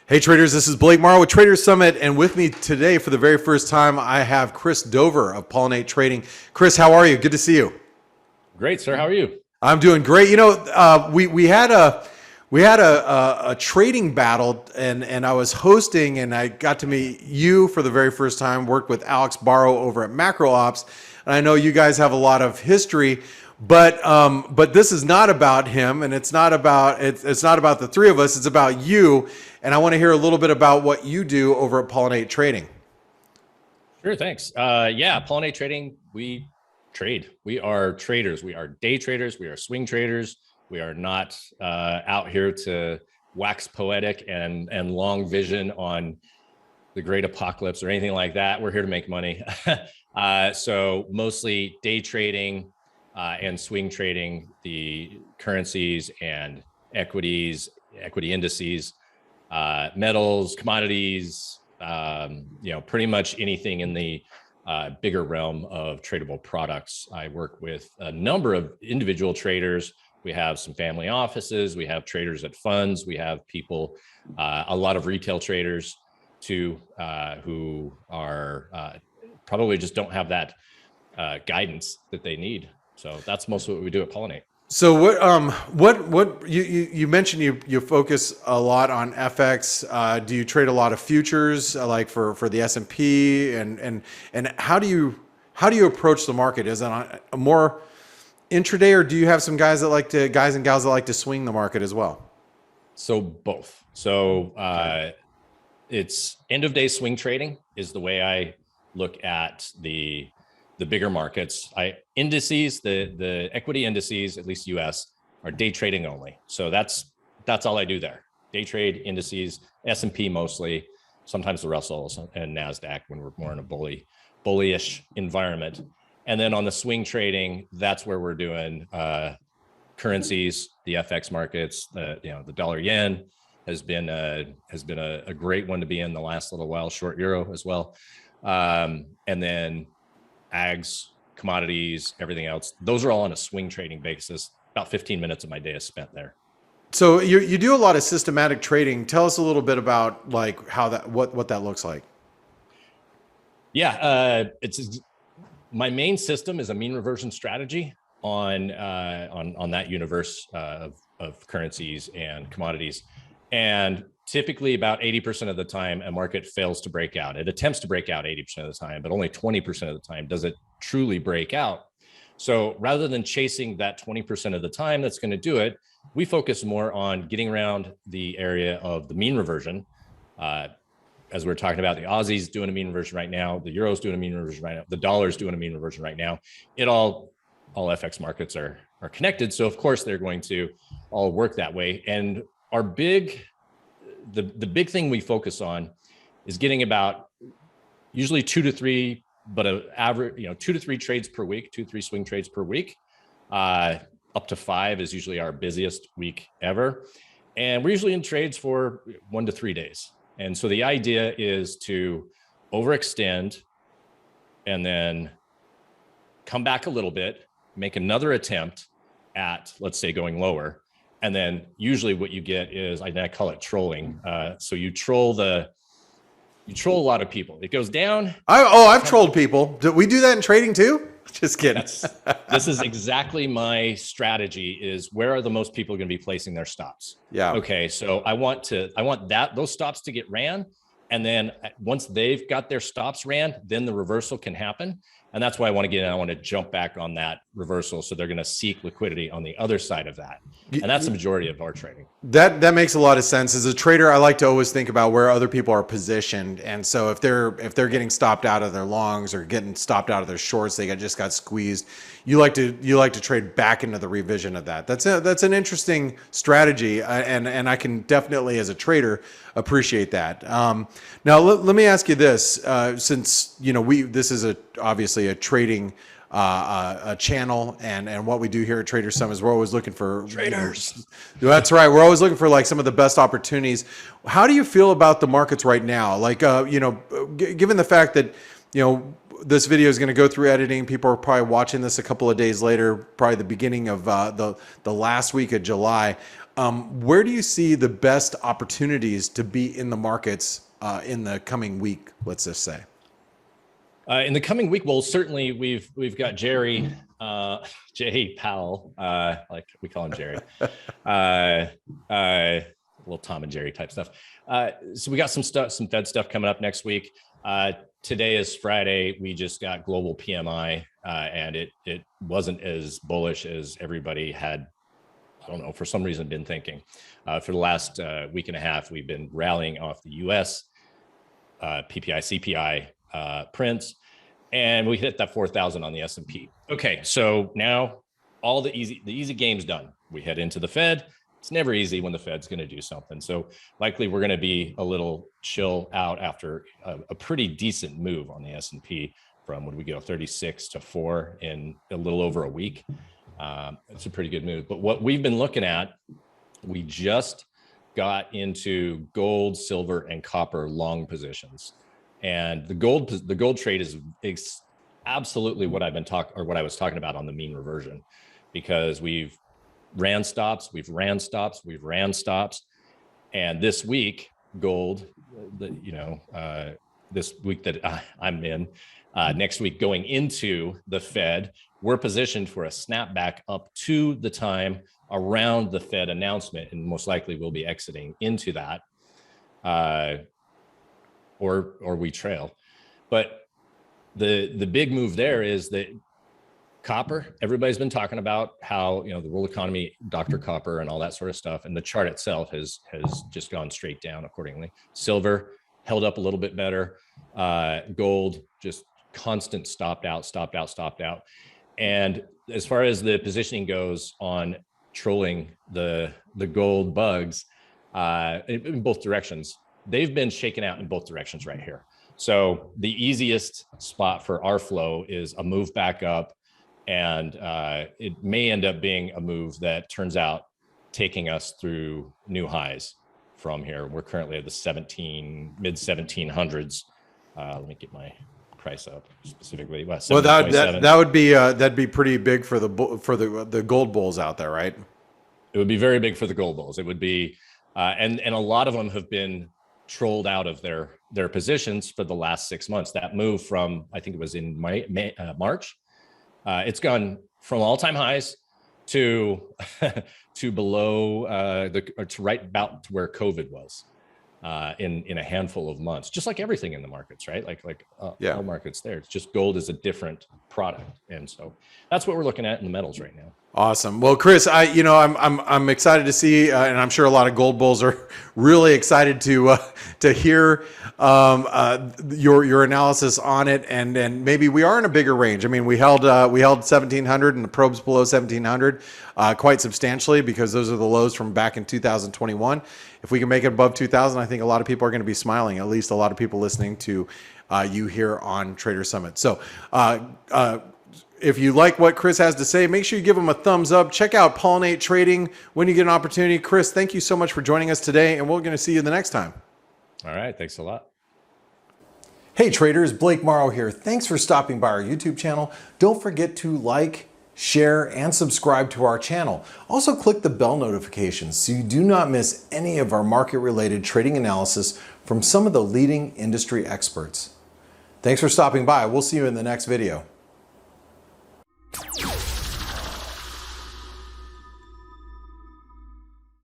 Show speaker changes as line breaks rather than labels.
Hey traders, this is Blake Morrow with Traders Summit, and with me today for the very first time I have Chris Dover of Pollinate Trading. Chris, how are you? Good to see you.
Great, sir. How are you?
I'm doing great. You know, we had a trading battle, and I was hosting, and I got to meet you for the very first time. Worked with Alex Barrow over at Macro Ops, and I know you guys have a lot of history. But this is not about him, and it's not about the three of us. It's about you, and I want to hear a little bit about what you do over at Pollinate Trading.
Sure, thanks. Yeah, Pollinate Trading, we trade. We are traders. We are day traders. We are swing traders. We are not out here to wax poetic and long vision on the great apocalypse or anything like that. We're here to make money. So mostly day trading. And swing trading, the currencies and equities, equity indices, metals, commodities, pretty much anything in the bigger realm of tradable products. I work with a number of individual traders. We have some family offices. We have traders at funds. We have people, a lot of retail traders too, who are probably just don't have that guidance that they need. So that's mostly what we do at Pollinate.
So what you mentioned you focus a lot on FX. Do you trade a lot of futures like for the S&P and how do you approach the market? Is it a more intraday, or do you have some guys and gals that like to swing the market as well?
So both. So it's end of day swing trading is the way I look at the bigger markets. Indices, the equity indices, at least US, are day trading only. So that's all I do there. Day trade indices, S&P mostly, sometimes the Russell and NASDAQ when we're more in a bullish environment. And then on the swing trading, that's where we're doing currencies, the FX markets, the dollar yen has been a great one to be in the last little while, short euro as well. And then ags, commodities, everything else. Those are all on a swing trading basis. About 15 minutes of my day is spent there.
So you do a lot of systematic trading. Tell us a little bit about like what that looks like.
Yeah, it's my main system is a mean reversion strategy on that universe of currencies and commodities. And typically about 80% of the time, a market fails to break out. It attempts to break out 80% of the time, but only 20% of the time does it truly break out. So rather than chasing that 20% of the time that's going to do it, we focus more on getting around the area of the mean reversion. As we're talking about, the Aussies doing a mean reversion right now, the Euro's doing a mean reversion right now, the dollar's doing a mean reversion right now. All FX markets are connected. So of course they're going to all work that way. And our the big thing we focus on is getting about usually 2 to 3, but an average, 2 to 3 trades per week, 2 to 3 swing trades per week. Up to 5 is usually our busiest week ever. And we're usually in trades for 1 to 3 days. And so the idea is to overextend and then come back a little bit, make another attempt at, let's say, going lower. And then usually what you get is, I call it trolling. So you troll a lot of people. It goes down.
I've trolled people. Do we do that in trading too? Just kidding.
This is exactly my strategy, is where are the most people going to be placing their stops?
Yeah.
Okay. So I want those stops to get ran. And then once they've got their stops ran, then the reversal can happen. And that's why I want to get in. I want to jump back on that reversal. So they're going to seek liquidity on the other side of that. And that's the majority of our trading.
That makes a lot of sense. As a trader, I like to always think about where other people are positioned. And so if they're getting stopped out of their longs or getting stopped out of their shorts, they just got squeezed. You like to trade back into the revision of that. That's an interesting strategy. And I can definitely, as a trader, appreciate that. Now let me ask you this, since this is obviously a trading a channel, and what we do here at Trader Summit is we're always looking for
traders.
That's right. We're always looking for like some of the best opportunities. How do you feel about the markets right now? Like, given the fact that, this video is going to go through editing, people are probably watching this a couple of days later, probably the beginning of the last week of July. Where do you see the best opportunities to be in the markets in the coming week, let's just say?
In the coming week, well, certainly we've got Jerry, Jay Powell, like we call him Jerry, little Tom and Jerry type stuff. So we got some Fed stuff coming up next week. Today is Friday. We just got global PMI, and it wasn't as bullish as everybody had, I don't know, for some reason been thinking. For the last week and a half, we've been rallying off the US PPI, CPI prints, and we hit that 4,000 on the S&P. Okay, so now all the easy game's done. We head into the Fed. It's never easy when the Fed's going to do something. So likely we're going to be a little chill out after a pretty decent move on the S&P from, when we go 36 to 4 in a little over a week. It's a pretty good move. But what we've been looking at, we just got into gold, silver, and copper long positions. And the gold trade is absolutely what I was talking about on the mean reversion, because we've ran stops, and this week gold, this week that I'm in, next week going into the Fed, we're positioned for a snapback up to the time around the Fed announcement, and most likely we'll be exiting into that, or we trail. But the big move there is that copper, everybody's been talking about how, the world economy, Dr. Copper and all that sort of stuff, and the chart itself has just gone straight down accordingly. Silver held up a little bit better. Gold just constant stopped out. And as far as the positioning goes on trolling the gold bugs in both directions, they've been shaken out in both directions right here. So the easiest spot for our flow is a move back up, and it may end up being a move that turns out taking us through new highs from here. We're currently at the mid 1700s. Let me get my price up specifically. Well,
that would be that'd be pretty big for the gold bulls out there, right?
It would be very big for the gold bulls. It would be, and a lot of them have been trolled out of their positions for the last 6 months. That move from, I think it was in March. It's gone from all-time highs to below to right about to where COVID was in a handful of months. Just like everything in the markets, right? All markets there. It's just gold is a different product, and so that's what we're looking at in the metals right now.
Awesome. Well, Chris, I'm excited to see, and I'm sure a lot of gold bulls are really excited to hear your analysis on it, and then maybe we are in a bigger range. I mean, we held 1700 and the probes below 1700 quite substantially, because those are the lows from back in 2021. If we can make it above 2000, I think a lot of people are going to be smiling. At least a lot of people listening to you here on Trader Summit. So. If you like what Chris has to say, make sure you give him a thumbs up. Check out Pollinate Trading when you get an opportunity. Chris, thank you so much for joining us today, and we're going to see you the next time.
All right. Thanks a lot.
Hey traders, Blake Morrow here. Thanks for stopping by our YouTube channel. Don't forget to like, share, and subscribe to our channel. Also click the bell notifications so you do not miss any of our market-related trading analysis from some of the leading industry experts. Thanks for stopping by. We'll see you in the next video.